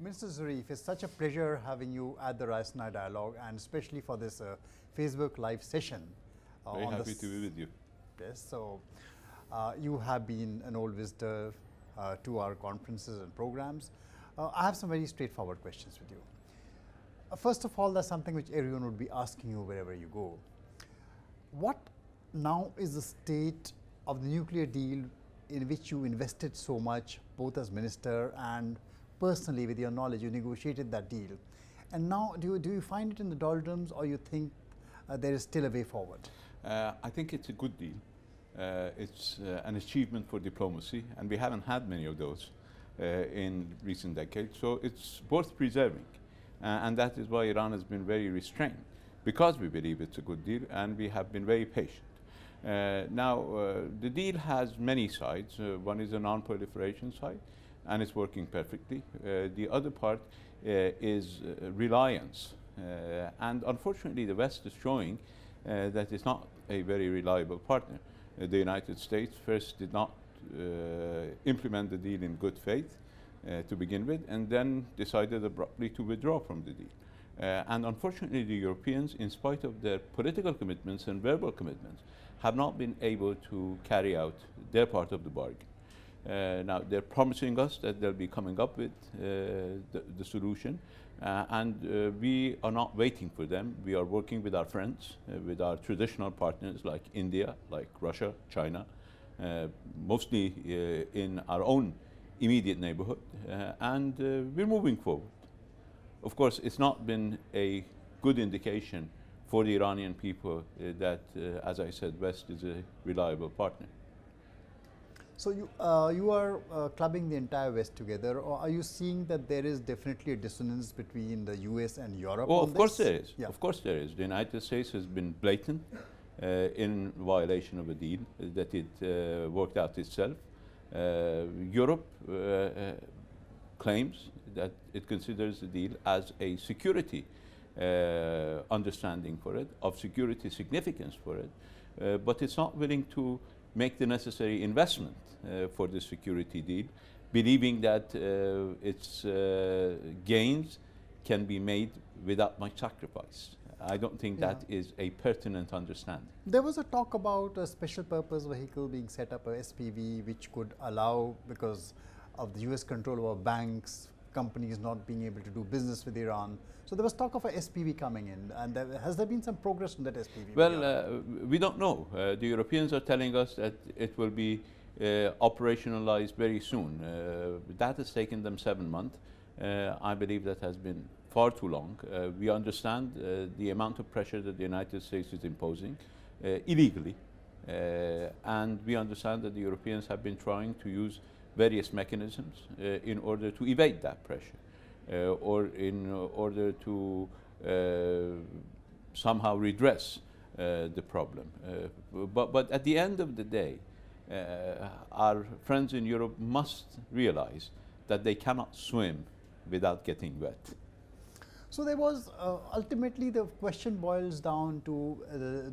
Mr. Zarif, it's such a pleasure having you at the Raisina Dialogue, and especially for this Facebook Live session. Very happy to be with you. Yes, so you have been an old visitor to our conferences and programs. I have some very straightforward questions with you. First of all, that's something which everyone would be asking you wherever you go. What now is the state of the nuclear deal in which you invested so much, both as minister and personally with your knowledge, you negotiated that deal. And now, do you find it in the doldrums, or you think there is still a way forward? I think it's a good deal. It's an achievement for diplomacy, and we haven't had many of those in recent decades. So it's worth preserving. And that is why Iran has been very restrained, because we believe it's a good deal, and we have been very patient. The deal has many sides. One is a non-proliferation side, and it's working perfectly. The other part is reliance. And unfortunately, the West is showing that it's not a very reliable partner. The United States first did not implement the deal in good faith to begin with, and then decided abruptly to withdraw from the deal. And unfortunately, the Europeans, in spite of their political commitments and verbal commitments, have not been able to carry out their part of the bargain. Now, they're promising us that they'll be coming up with the solution, and we are not waiting for them. We are working with our friends, with our traditional partners like India, like Russia, China, mostly in our own immediate neighborhood, and we're moving forward. Of course, it's not been a good indication for the Iranian people that, as I said, West is a reliable partner. So you are clubbing the entire West together, or are you seeing that there is definitely a dissonance between the US and Europe? Oh, of course there is. Yeah. Of course there is. The United States has been blatant in violation of a deal that it worked out itself. Europe claims that it considers the deal as a security understanding for it, of security significance for it, but it's not willing to make the necessary investment for the security deal, believing that its gains can be made without much sacrifice. I don't think that is a pertinent understanding. There was a talk about a special purpose vehicle being set up, a SPV, which could allow, because of the US control over banks, companies not being able to do business with Iran. So there was talk of a SPV coming in, and has there been some progress on that SPV? Well, we don't know. The Europeans are telling us that it will be operationalized very soon. That has taken them 7 months. I believe that has been far too long. We understand the amount of pressure that the United States is imposing illegally, and we understand that the Europeans have been trying to use various mechanisms in order to evade that pressure, or in order to somehow redress the problem. But at the end of the day, our friends in Europe must realize that they cannot swim without getting wet. So there was, ultimately the question boils down to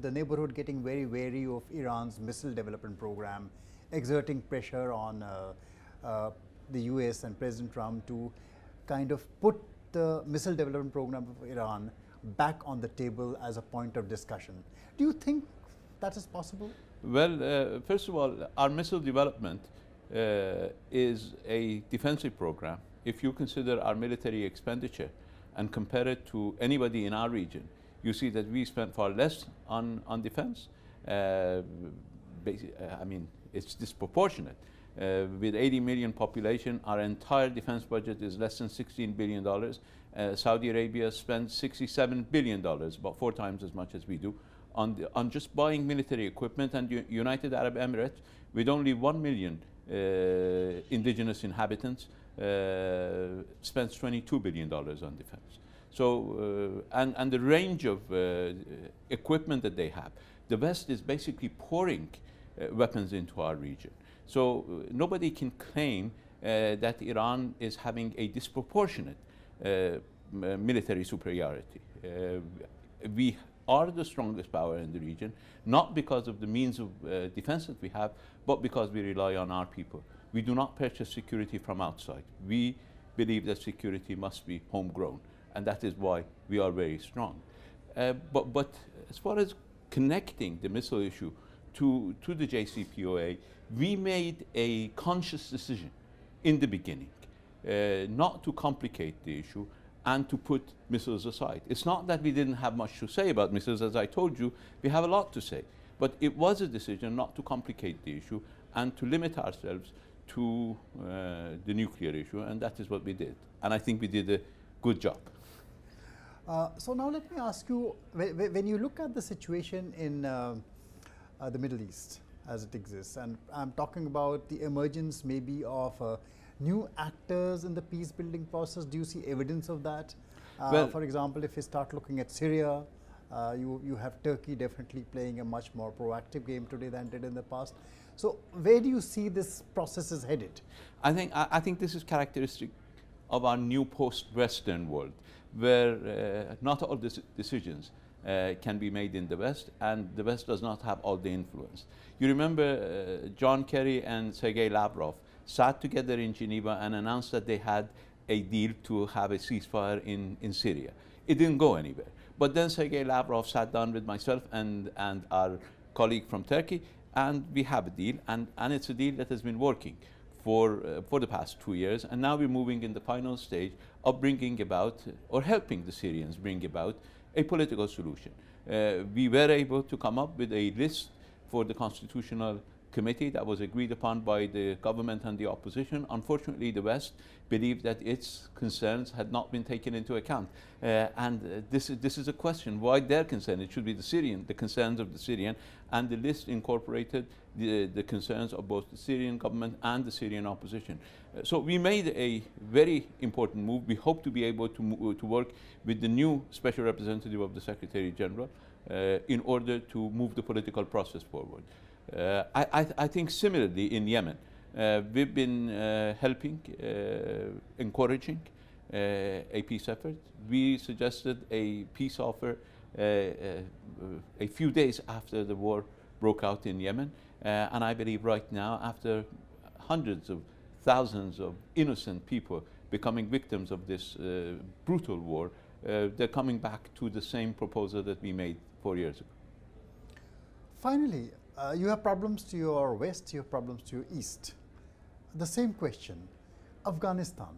the neighborhood getting very wary of Iran's missile development program, exerting pressure on the US and President Trump to kind of put the missile development program of Iran back on the table as a point of discussion. Do you think that is possible? Well, first of all, our missile development is a defensive program. If you consider our military expenditure and compare it to anybody in our region, you see that we spend far less on defense. I mean, it's disproportionate. With 80 million population, our entire defense budget is less than $16 billion. Saudi Arabia spends $67 billion, about 4 times as much as we do, on just buying military equipment. And United Arab Emirates, with only 1 million indigenous inhabitants, spends $22 billion on defense. So, and the range of equipment that they have, the West is basically pouring weapons into our region. So nobody can claim that Iran is having a disproportionate military superiority. We are the strongest power in the region, not because of the means of defense that we have, but because we rely on our people. We do not purchase security from outside. We believe that security must be homegrown, and that is why we are very strong. But as far as connecting the missile issue to the JCPOA, we made a conscious decision in the beginning not to complicate the issue and to put missiles aside. It's not that we didn't have much to say about missiles. As I told you, we have a lot to say. But it was a decision not to complicate the issue and to limit ourselves to the nuclear issue, and that is what we did. And I think we did a good job. So now let me ask you, when you look at the situation in the Middle East as it exists, and I'm talking about the emergence maybe of new actors in the peace building process, do you see evidence of that? Well, for example, if you start looking at Syria, you have Turkey definitely playing a much more proactive game today than it did in the past. So where do you see this process is headed? I think this is characteristic of our new post-Western world, where not all decisions can be made in the West, and the West does not have all the influence. You remember John Kerry and Sergei Lavrov sat together in Geneva and announced that they had a deal to have a ceasefire in Syria. It didn't go anywhere. But then Sergei Lavrov sat down with myself and our colleague from Turkey, and we have a deal, and it's a deal that has been working for the past 2 years, and now we're moving in the final stage of bringing about, or helping the Syrians bring about, a political solution. We were able to come up with a list for the Constitutional Committee that was agreed upon by the government and the opposition. Unfortunately, the West believed that its concerns had not been taken into account. This is a question, why their concern? It should be the concerns of the Syrian, and the list incorporated the concerns of both the Syrian government and the Syrian opposition. So we made a very important move. We hope to be able to work with the new Special Representative of the Secretary General in order to move the political process forward. I think similarly in Yemen, we've been helping, encouraging a peace effort. We suggested a peace offer a few days after the war broke out in Yemen, and I believe right now, after hundreds of thousands of innocent people becoming victims of this brutal war, they're coming back to the same proposal that we made 4 years ago. Finally, you have problems to your west, you have problems to your east. The same question, Afghanistan.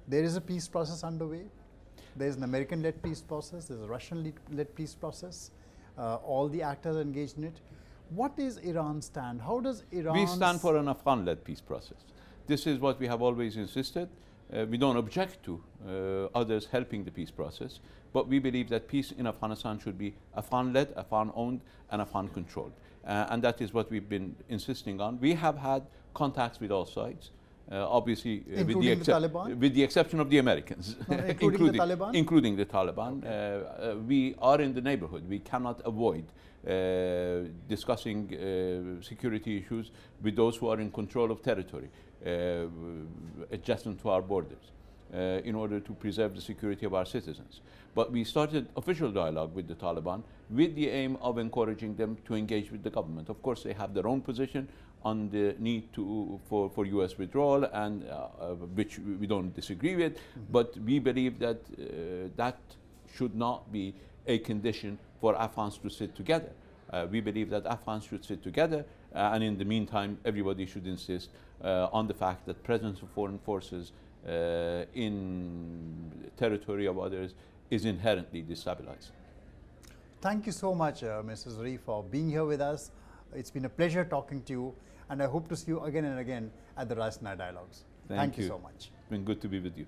There is a peace process underway. There is an American-led peace process. There is a Russian-led peace process. All the actors are engaged in it. What is Iran's stand? How does Iran... We stand for an Afghan-led peace process. This is what we have always insisted. We don't object to others helping the peace process, but we believe that peace in Afghanistan should be Afghan-led, Afghan-owned, and Afghan-controlled. And that is what we've been insisting on. We have had contacts with all sides, obviously with the exception of the Americans, including the Taliban? Including the Taliban. Okay. We are in the neighborhood. We cannot avoid discussing security issues with those who are in control of territory adjacent to our borders in order to preserve the security of our citizens. But we started official dialogue with the Taliban with the aim of encouraging them to engage with the government. Of course, they have their own position on the need for U.S. withdrawal, and which we don't disagree with, but we believe that that should not be a condition for Afghans to sit together. We believe that Afghans should sit together, and in the meantime, everybody should insist on the fact that presence of foreign forces in territory of others is inherently destabilizing. Thank you so much, Mr. Zarif, for being here with us. It's been a pleasure talking to you, and I hope to see you again and again at the Raisina Dialogues. Thank you so much. It's been good to be with you.